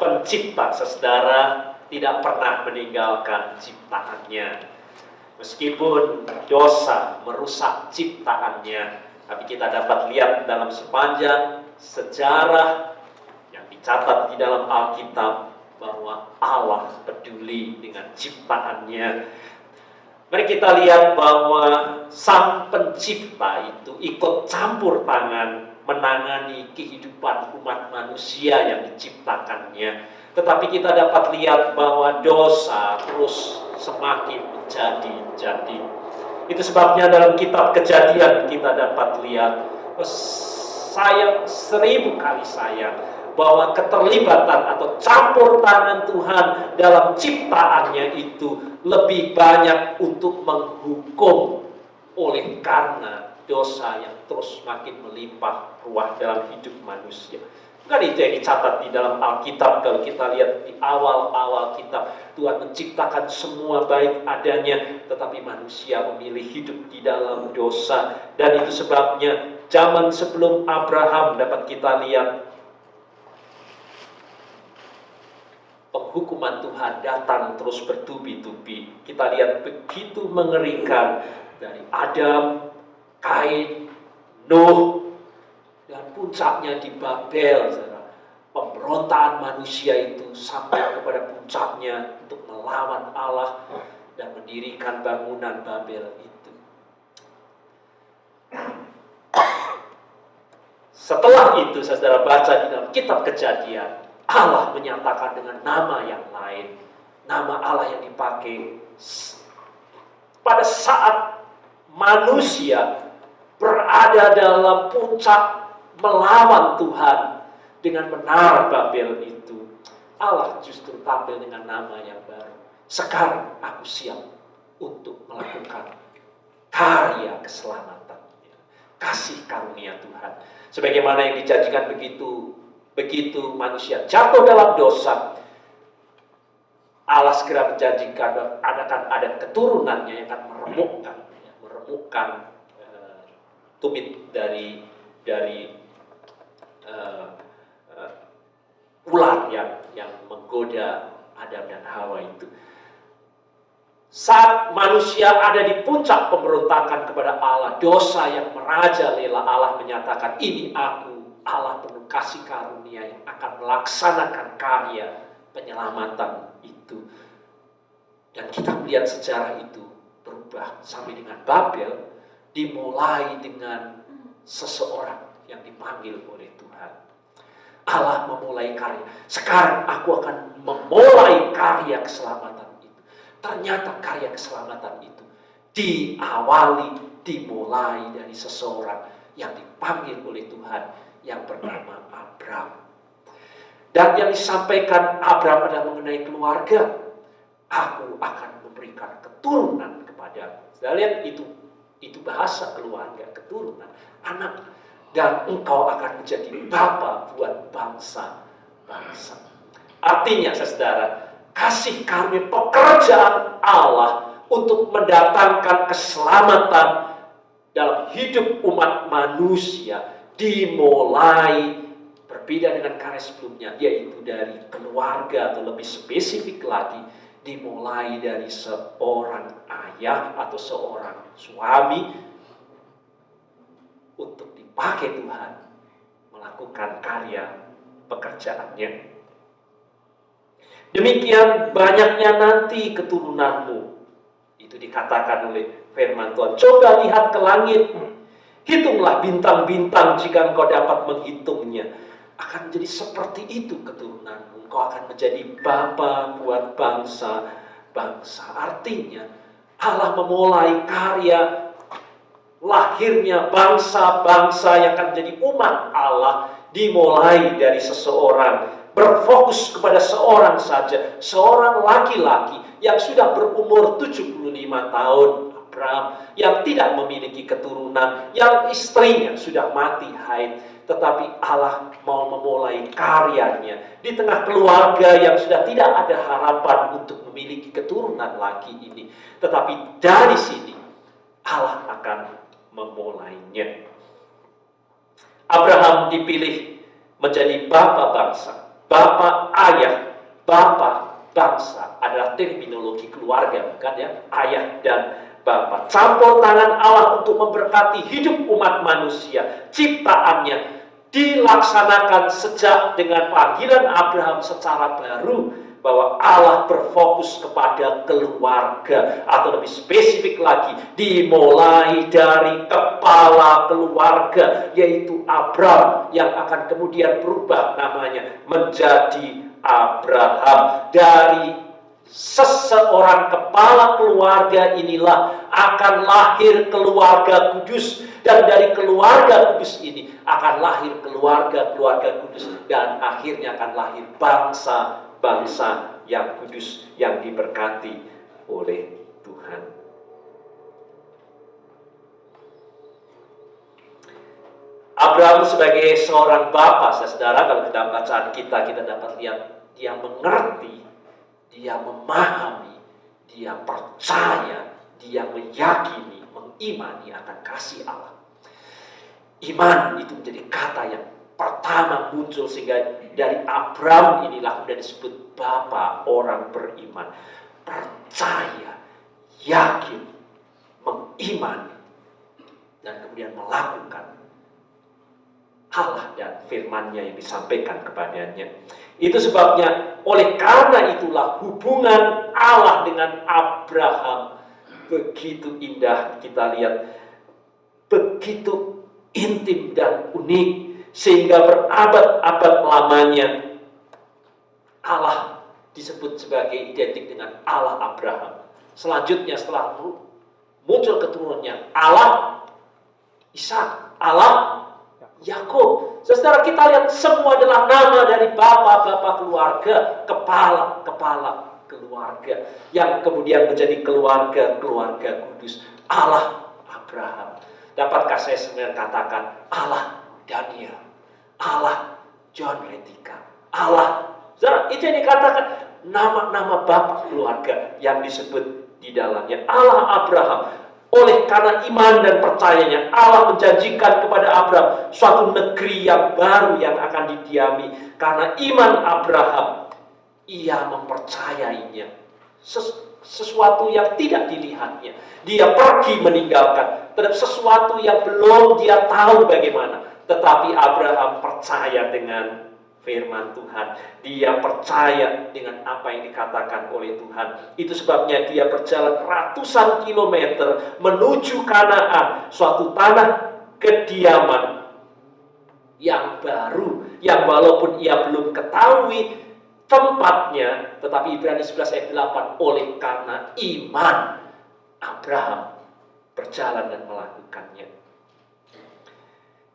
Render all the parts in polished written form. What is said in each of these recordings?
Pencipta, saudara, tidak pernah meninggalkan ciptaannya. Meskipun dosa merusak ciptaannya, tapi kita dapat lihat dalam sepanjang sejarah yang dicatat di dalam Alkitab bahwa Allah peduli dengan ciptaannya. Mari kita lihat bahwa Sang Pencipta itu ikut campur tangan menangani kehidupan umat manusia yang diciptakannya. Tetapi kita dapat lihat bahwa dosa terus semakin menjadi. Itu sebabnya dalam kitab Kejadian kita dapat lihat, sayang, 1000 kali sayang, bahwa keterlibatan atau campur tangan Tuhan dalam ciptaannya itu lebih banyak untuk menghukum oleh karena dosa yang terus makin melimpah ruah dalam hidup manusia. Bukan itu yang dicatat di dalam Alkitab. Kalau kita lihat di awal-awal kitab, Tuhan menciptakan semua baik adanya, tetapi manusia memilih hidup di dalam dosa. Dan itu sebabnya zaman sebelum Abraham dapat kita lihat penghukuman Tuhan datang terus bertubi-tubi. Kita lihat begitu mengerikan dari Adam, Kain, Nuh, dan puncaknya di Babel. Pemberontakan manusia itu sampai kepada puncaknya untuk melawan Allah dan mendirikan bangunan Babel itu. Setelah itu, saudara baca di dalam kitab Kejadian, Allah menyatakan dengan nama yang lain. Nama Allah yang dipakai pada saat manusia berada dalam puncak melawan Tuhan dengan menara Babel itu. Allah justru tampil dengan nama yang baru. Sekarang aku siap untuk melakukan karya keselamatan, kasih karunia Tuhan. Sebagaimana yang dijanjikan begitu manusia jatuh dalam dosa, Allah segera menjanjikan akan ada keturunannya yang akan meremukkan tumit dari ular yang menggoda Adam dan Hawa itu. Saat manusia ada di puncak pemberontakan kepada Allah, dosa yang merajalela, Allah menyatakan, ini aku, Allah penuh kasih karunia yang akan melaksanakan karya penyelamatan itu. Dan kita melihat sejarah itu berubah sampai dengan Babel, dimulai dengan seseorang yang dipanggil oleh Tuhan. Allah memulai karya. Sekarang aku akan memulai karya keselamatan itu. Ternyata karya keselamatan itu dimulai dari seseorang yang dipanggil oleh Tuhan yang bernama Abram. Dan yang disampaikan Abram adalah mengenai keluarga. Aku akan memberikan keturunan kepada. Saya lihat itu bahasa keluarga, keturunan, anak. Dan engkau akan menjadi bapa buat bangsa-bangsa. Artinya, saudara, kasih karunia pekerjaan Allah untuk mendatangkan keselamatan dalam hidup umat manusia dimulai berbeda dengan karya sebelumnya, yaitu dari keluarga, atau lebih spesifik lagi, dimulai dari seorang ayah atau seorang suami untuk dipakai Tuhan melakukan karya pekerjaannya. Demikian banyaknya nanti keturunanmu. Itu dikatakan oleh firman Tuhan. Coba lihat ke langit, hitunglah bintang-bintang jika engkau dapat menghitungnya. Akan menjadi seperti itu keturunanmu. Engkau akan menjadi bapa buat bangsa-bangsa. Artinya Allah memulai karya lahirnya bangsa-bangsa yang akan menjadi umat Allah dimulai dari seseorang, berfokus kepada seorang saja, seorang laki-laki yang sudah berumur 75 tahun, Abraham, yang tidak memiliki keturunan, yang istrinya sudah mati haid, tetapi Allah mau memulai karyanya di tengah keluarga yang sudah tidak ada harapan untuk memiliki keturunan lagi ini. Tetapi dari sini Allah akan memulainya. Abraham dipilih menjadi bapa bangsa. Bapak, ayah, bapak, bangsa adalah terminologi keluarga, bukan ya? Ayah dan bapak. Campur tangan Allah untuk memberkati hidup umat manusia, ciptaannya, dilaksanakan sejak dengan panggilan Abraham secara baru, bahwa Allah berfokus kepada keluarga, atau lebih spesifik lagi, dimulai dari kepala keluarga, yaitu Abraham, yang akan kemudian berubah namanya menjadi Abraham. Dari seseorang kepala keluarga inilah akan lahir keluarga kudus, dan dari keluarga kudus ini akan lahir keluarga-keluarga kudus, dan akhirnya akan lahir bangsa-bangsa yang kudus, yang diberkati oleh Tuhan. Abraham sebagai seorang bapa, saudara, kalau dalam bacaan kita dapat lihat dia mengerti, dia memahami, dia percaya, dia meyakini, mengimani akan kasih Allah. Iman itu menjadi kata yang pertama muncul, sehingga dari Abraham inilah kemudian disebut bapa orang beriman. Percaya, yakin, mengimani, dan kemudian melakukan Allah dan firman-Nya yang disampaikan kepadanya. Itu sebabnya, oleh karena itulah hubungan Allah dengan Abraham begitu indah, kita lihat, begitu intim dan unik, sehingga berabad-abad lamanya Allah disebut sebagai identik dengan Allah Abraham. Selanjutnya setelah muncul keturunannya, Allah Ishak, Allah Yakub. Saudara, kita lihat semua adalah nama dari bapak-bapak keluarga, kepala keluarga, yang kemudian menjadi keluarga kudus. Allah Abraham. Dapatkah saya sebenarnya katakan Allah Daniel, Allah John Retika, Allah. Saudara, itu yang dikatakan nama-nama bapak keluarga yang disebut di dalamnya. Allah Abraham. Oleh karena iman dan percayanya, Allah menjanjikan kepada Abraham suatu negeri yang baru yang akan didiami. Karena iman Abraham, ia mempercayainya sesuatu yang tidak dilihatnya. Dia pergi meninggalkan terhadap sesuatu yang belum dia tahu bagaimana. Tetapi Abraham percaya dengan firman Tuhan. Dia percaya dengan apa yang dikatakan oleh Tuhan. Itu sebabnya dia berjalan ratusan kilometer menuju Kanaan, suatu tanah kediaman yang baru, yang walaupun ia belum ketahui tempatnya, tetapi Ibrani 11 ayat 8, oleh karena iman Abraham berjalan dan melakukannya.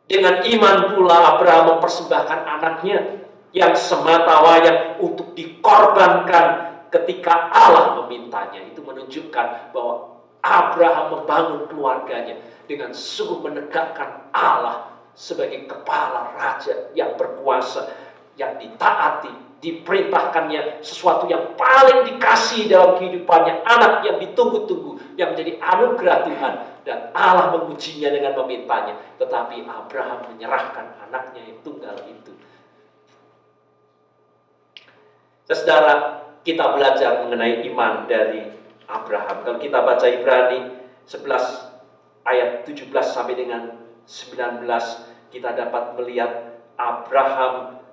Dengan iman pula Abraham mempersembahkan anaknya yang semata wayang untuk dikorbankan ketika Allah memintanya. Itu menunjukkan bahwa Abraham membangun keluarganya dengan sungguh menegakkan Allah sebagai kepala raja yang berkuasa, yang ditaati, diperintahkannya sesuatu yang paling dikasih dalam kehidupannya, anak yang ditunggu-tunggu, yang menjadi anugerah Tuhan. Dan Allah mengujinya dengan memintanya, tetapi Abraham menyerahkan anaknya yang tunggal itu. Saudara, kita belajar mengenai iman dari Abraham. Kalau kita baca Ibrani 11 ayat 17 sampai dengan 19, kita dapat melihat Abraham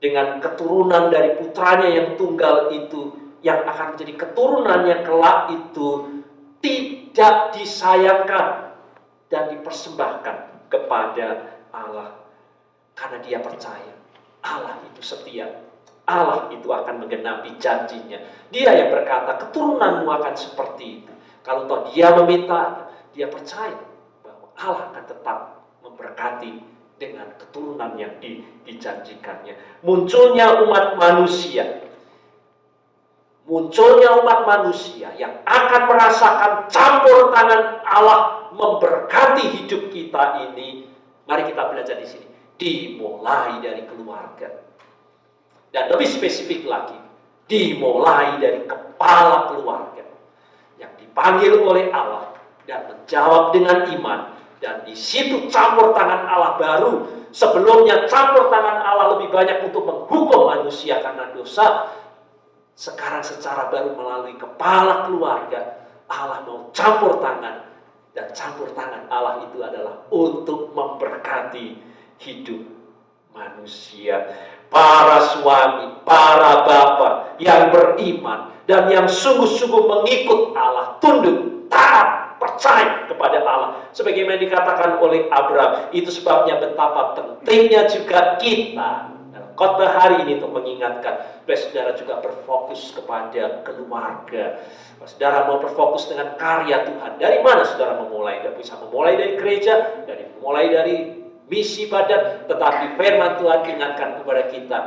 dengan keturunan dari putranya yang tunggal itu, yang akan menjadi keturunannya kelak itu, tidak disayangkan dan dipersembahkan kepada Allah. Karena dia percaya Allah itu setia, Allah itu akan menggenapi janjinya. Dia yang berkata keturunanmu akan seperti itu. Kalau toh dia meminta, dia percaya bahwa Allah akan tetap memberkati dengan keturunan yang dijanjikannya. Munculnya umat manusia yang akan merasakan campur tangan Allah memberkati hidup kita ini. Mari kita belajar di sini. Dimulai dari keluarga. Dan lebih spesifik lagi, dimulai dari kepala keluarga yang dipanggil oleh Allah dan menjawab dengan iman. Dan di situ campur tangan Allah baru Sebelumnya campur tangan Allah lebih banyak untuk menghukum manusia karena dosa. Sekarang secara baru melalui kepala keluarga, Allah mau campur tangan. Dan campur tangan Allah itu adalah untuk memberkati hidup manusia. Para suami, para bapak yang beriman dan yang sungguh-sungguh mengikut Allah, tunduk, taat, percaya kepada Allah. Sebagaimana dikatakan oleh Abraham, itu sebabnya betapa pentingnya juga kita dalam khotbah hari ini untuk mengingatkan supaya saudara juga berfokus kepada keluarga. Saudara mau berfokus dengan karya Tuhan. Dari mana saudara memulai? Dan bisa memulai dari gereja, mulai dari misi badan, tetapi firman Tuhan ingatkan kepada kita,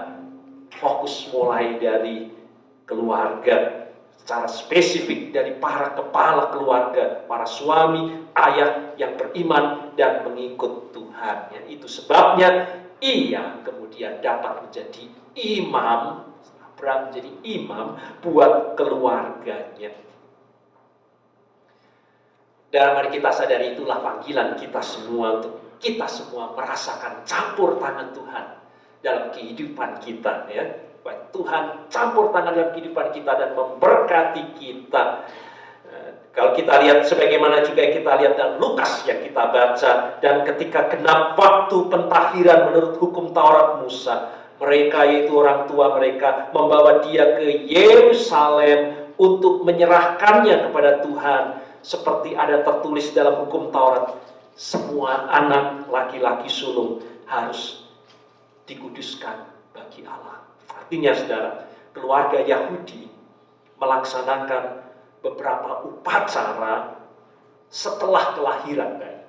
fokus mulai dari keluarga, secara spesifik dari para kepala keluarga, para suami, ayah yang beriman dan mengikut Tuhan. Ya, itu sebabnya ia kemudian dapat menjadi imam, menjadi imam buat keluarganya. Dan mari kita sadari itulah panggilan kita semua untuk kita semua merasakan campur tangan Tuhan dalam kehidupan kita, ya. Tuhan campur tangan dalam kehidupan kita dan memberkati kita. Kalau kita lihat sebagaimana juga kita lihat dalam Lukas yang kita baca, dan ketika genap waktu pentahiran menurut hukum Taurat Musa, mereka yaitu orang tua mereka membawa dia ke Yerusalem untuk menyerahkannya kepada Tuhan, seperti ada tertulis dalam hukum Taurat, semua anak laki-laki sulung harus dikuduskan bagi Allah. Artinya saudara, keluarga Yahudi melaksanakan beberapa upacara setelah kelahiran bayi.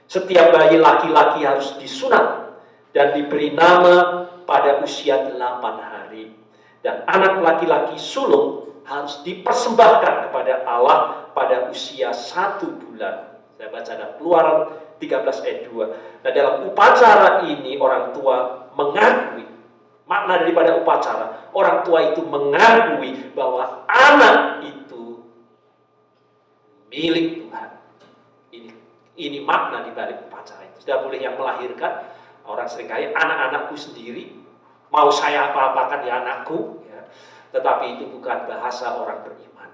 Setiap bayi laki-laki harus disunat dan diberi nama pada usia 8 hari. Dan anak laki-laki sulung harus dipersembahkan kepada Allah pada usia 1 bulan. Saya baca dalam Keluaran 13 ayat 2. Nah, dalam upacara ini orang tua mengakui, makna daripada upacara, orang tua itu mengakui bahwa anak itu milik Tuhan. Ini makna dibalik upacara itu. Tidak boleh yang melahirkan, orang seringkali anak-anakku sendiri, mau saya apa-apakan ya anakku, ya. Tetapi itu bukan bahasa orang beriman.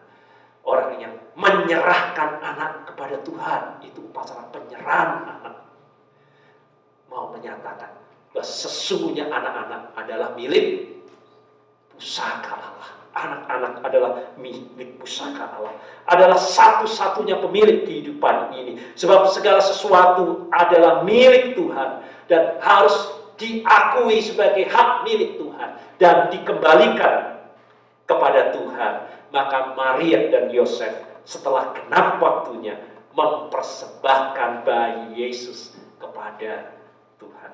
Orang yang menyerahkan anak kepada Tuhan, itu upacara penyerahan anak. Mau menyatakan bahwa sesungguhnya anak-anak adalah milik pusaka Allah. Anak-anak adalah milik pusaka Allah. Adalah satu-satunya pemilik kehidupan ini. Sebab segala sesuatu adalah milik Tuhan dan harus diakui sebagai hak milik Tuhan dan dikembalikan kepada Tuhan. Maka Maria dan Yosef setelah genap waktunya mempersembahkan bayi Yesus kepada Tuhan.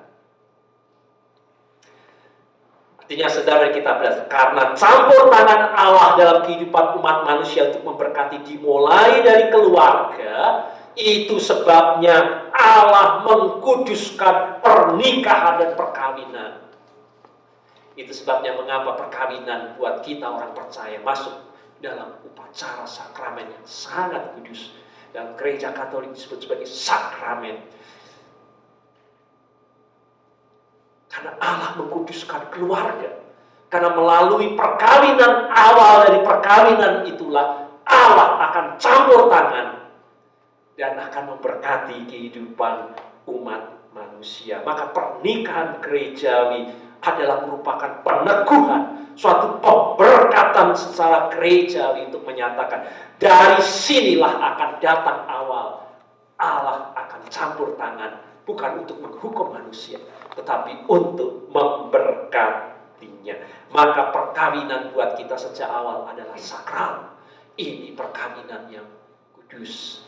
Artinya saudara, kita belajar karena campur tangan Allah dalam kehidupan umat manusia untuk memberkati dimulai dari keluarga, itu sebabnya Allah mengkuduskan pernikahan dan perkawinan. Itu sebabnya mengapa perkawinan buat kita orang percaya masuk dalam upacara sakramen yang sangat kudus. Dalam gereja Katolik disebut sebagai sakramen. Karena Allah mengkuduskan keluarga. Karena melalui perkawinan, awal dari perkawinan itulah Allah akan campur tangan dan akan memberkati kehidupan umat manusia. Maka pernikahan gerejawi adalah merupakan peneguhan, suatu pemberkatan secara gerejawi untuk menyatakan dari sinilah akan datang awal. Allah akan campur tangan, bukan untuk menghukum manusia, tetapi untuk memberkatinya. Maka perkawinan buat kita sejak awal adalah sakral. Ini perkawinan yang kudus.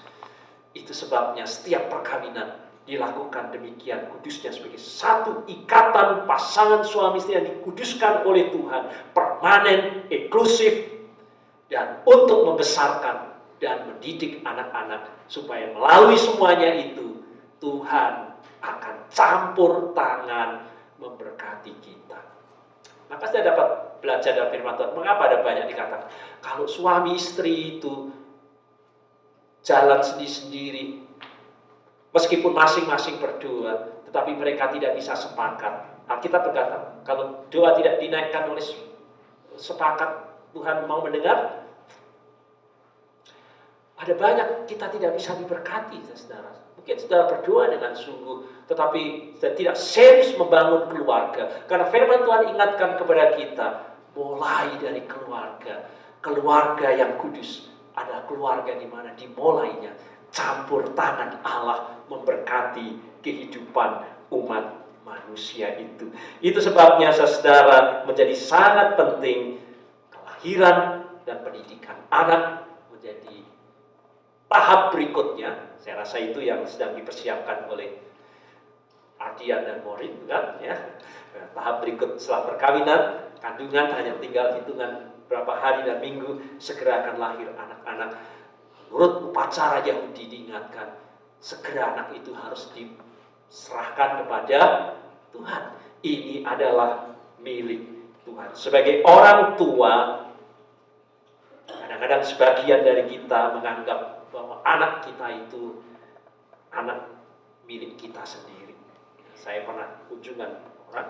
Itu sebabnya setiap perkawinan dilakukan demikian kudusnya sebagai satu ikatan pasangan suami istri yang dikuduskan oleh Tuhan, permanen, eksklusif, dan untuk membesarkan dan mendidik anak-anak supaya melalui semuanya itu Tuhan akan campur tangan memberkati kita. Maka saya dapat belajar dari firman Tuhan. Mengapa ada banyak dikatakan kalau suami istri itu jalan sendiri-sendiri, meskipun masing-masing berdoa, tetapi mereka tidak bisa sepakat. Alkitab berkata, kalau doa tidak dinaikkan oleh sepakat, Tuhan mau mendengar. Ada banyak kita tidak bisa diberkati, saudara. Mungkin saudara berdoa dengan sungguh, tetapi tidak serius membangun keluarga. Karena firman Tuhan ingatkan kepada kita, mulai dari keluarga. Keluarga yang kudus adalah keluarga di mana dimulainya campur tangan Allah memberkati kehidupan umat manusia itu. Itu sebabnya saudara menjadi sangat penting kelahiran dan pendidikan anak menjadi tahap berikutnya. Saya rasa itu yang sedang dipersiapkan oleh Ardian dan Morin, kan? Ya. Tahap berikut setelah perkawinan, kandungan, hanya tinggal hitungan berapa hari dan minggu, segera akan lahir anak-anak. Menurut upacara Yahudi diingatkan, segera anak itu harus diserahkan kepada Tuhan. Ini adalah milik Tuhan. Sebagai orang tua, kadang-kadang sebagian dari kita menganggap bahwa anak kita itu anak milik kita sendiri. Saya pernah kunjungan orang,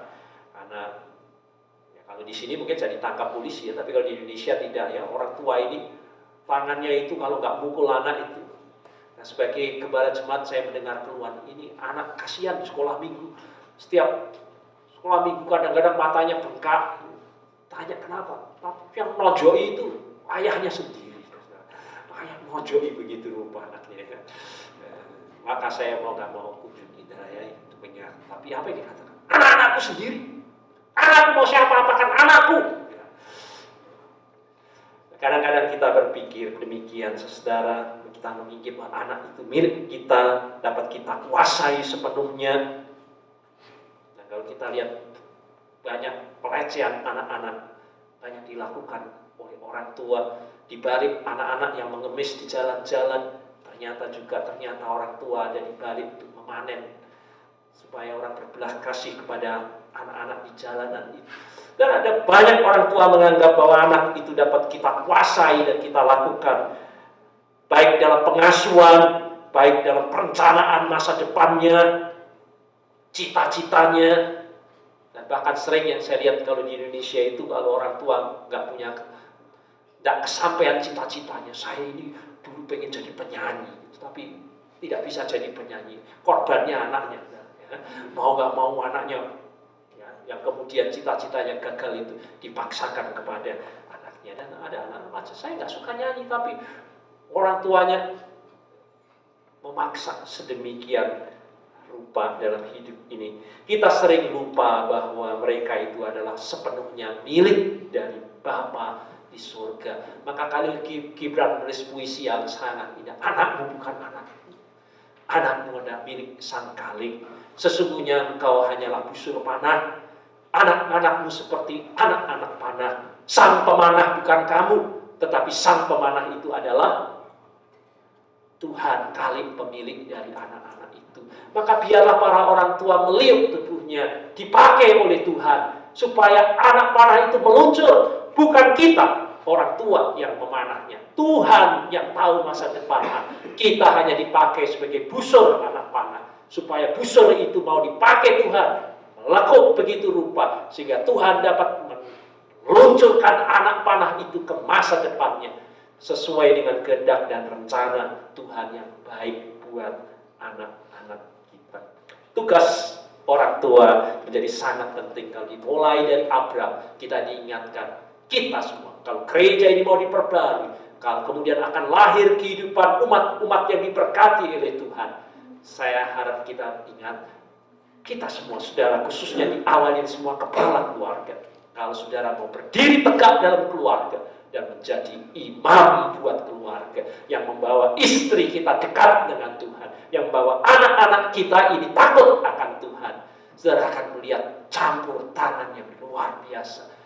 karena ya kalau di sini mungkin saya ditangkap polisi ya, tapi kalau di Indonesia tidak ya. Orang tua ini tangannya itu kalau nggak mukul anak itu. Nah, sebagai kepala jemaat saya mendengar keluhan ini, anak kasihan di sekolah minggu. Setiap sekolah minggu kadang-kadang matanya bengkak. Tanya kenapa? Tapi yang nojoi itu ayahnya sendiri. Ayah nojoi begitu rupa anaknya. Maka saya mau nggak mau kunjungi ya itu punya. Tapi apa yang dikatakan? Anak-anakku sendiri. Anakku mau siapa apakan anakku. Kadang-kadang kita berpikir demikian, saudara. Kita memikir bahwa anak itu milik kita, dapat kita kuasai sepenuhnya. Dan kalau kita lihat banyak pelecehan anak-anak, banyak dilakukan oleh orang tua, di balik anak-anak yang mengemis di jalan-jalan, ternyata orang tua ada di balik untuk memanen supaya orang berbelas kasih kepada anak-anak di jalanan itu. Dan ada banyak orang tua menganggap bahwa anak itu dapat kita kuasai dan kita lakukan, baik dalam pengasuhan, baik dalam perencanaan masa depannya, cita-citanya. Dan bahkan sering yang saya lihat kalau di Indonesia itu, kalau orang tua nggak kesampaian cita-citanya. Saya ini dulu pengen jadi penyanyi, tapi tidak bisa jadi penyanyi. Korbannya anaknya. Ya. Mau nggak mau anaknya, ya, yang kemudian cita-citanya gagal itu dipaksakan kepada anaknya. Dan ada anak-anak macam saya nggak suka nyanyi, tapi orang tuanya memaksa sedemikian rupa dalam hidup ini. Kita sering lupa bahwa mereka itu adalah sepenuhnya milik dari Bapa di surga. Maka Khalil Gibran menulis puisi yang sangat indah. Anakmu bukan anakmu, anakmu adalah milik Sang Khalik. Sesungguhnya engkau hanyalah busur panah, anak-anakmu seperti anak-anak panah. Sang pemanah bukan kamu, tetapi sang pemanah itu adalah Tuhan, Khalik, pemilik dari anak-anak itu. Maka biarlah para orang tua meliuk tubuhnya dipakai oleh Tuhan, supaya anak panah itu meluncur. Bukan kita, orang tua yang memanahnya. Tuhan yang tahu masa depan. Kita hanya dipakai sebagai busur anak panah, supaya busur itu mau dipakai Tuhan, melekuk begitu rupa, sehingga Tuhan dapat meluncurkan anak panah itu ke masa depannya, sesuai dengan kehendak dan rencana Tuhan yang baik buat anak-anak kita. Tugas orang tua menjadi sangat penting. Kalau dimulai dari Abraham, kita diingatkan, kita semua, kalau gereja ini mau diperbarui, kalau kemudian akan lahir kehidupan umat-umat yang diberkati oleh Tuhan, saya harap kita ingat, kita semua saudara, khususnya diawali semua kepala keluarga. Kalau saudara mau berdiri tegak dalam keluarga dan menjadi imam buat keluarga, yang membawa istri kita dekat dengan Tuhan, yang membawa anak-anak kita ini takut akan Tuhan, saudara akan melihat campur tangan yang luar biasa.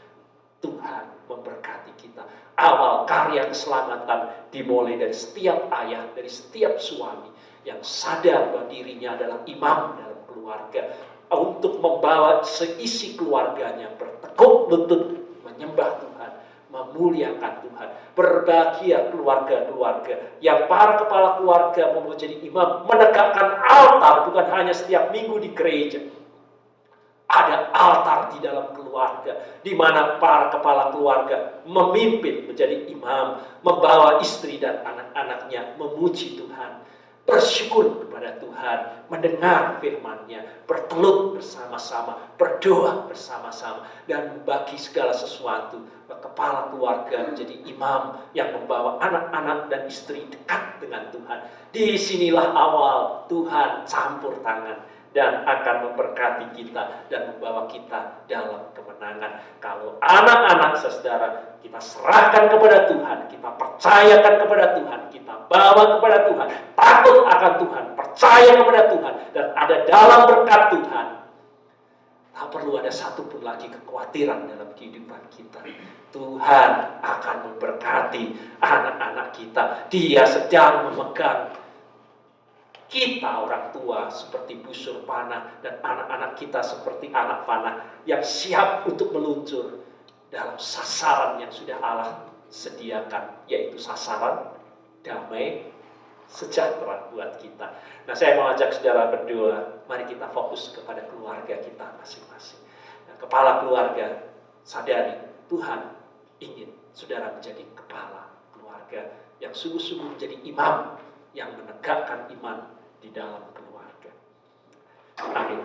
Tuhan memberkati kita. Awal karya keselamatan dimulai dari setiap ayah, dari setiap suami yang sadar bahwa dirinya adalah imam dalam keluarga, untuk membawa seisi keluarganya bertekuk lutut menyembah Tuhan, memuliakan Tuhan. Berbahagia keluarga-keluarga yang para kepala keluarga mau menjadi imam, menegakkan altar bukan hanya setiap minggu di gereja. Ada altar di dalam keluarga, di mana para kepala keluarga memimpin menjadi imam, membawa istri dan anak-anaknya memuji Tuhan, bersyukur kepada Tuhan, mendengar firman-Nya, bertelut bersama-sama, berdoa bersama-sama, dan membagi segala sesuatu. Kepala keluarga menjadi imam yang membawa anak-anak dan istri dekat dengan Tuhan. Disinilah awal Tuhan campur tangan dan akan memberkati kita dan membawa kita dalam kemenangan. Kalau anak-anak saudara kita serahkan kepada Tuhan, kita percayakan kepada Tuhan, kita bawa kepada Tuhan, takut akan Tuhan, percaya kepada Tuhan, dan ada dalam berkat Tuhan, tak perlu ada satupun lagi kekhawatiran dalam kehidupan kita. Tuhan akan memberkati anak-anak kita. Dia sedang memegang kita orang tua seperti busur panah, dan anak-anak kita seperti anak panah yang siap untuk meluncur dalam sasaran yang sudah Allah sediakan, yaitu sasaran damai sejahtera buat kita. Nah, saya mau ajak saudara berdoa. Mari kita fokus kepada keluarga kita masing-masing. Nah, kepala keluarga, sadari Tuhan ingin saudara menjadi kepala keluarga yang sungguh-sungguh menjadi imam yang menegakkan iman di dalam keluarga. Amin.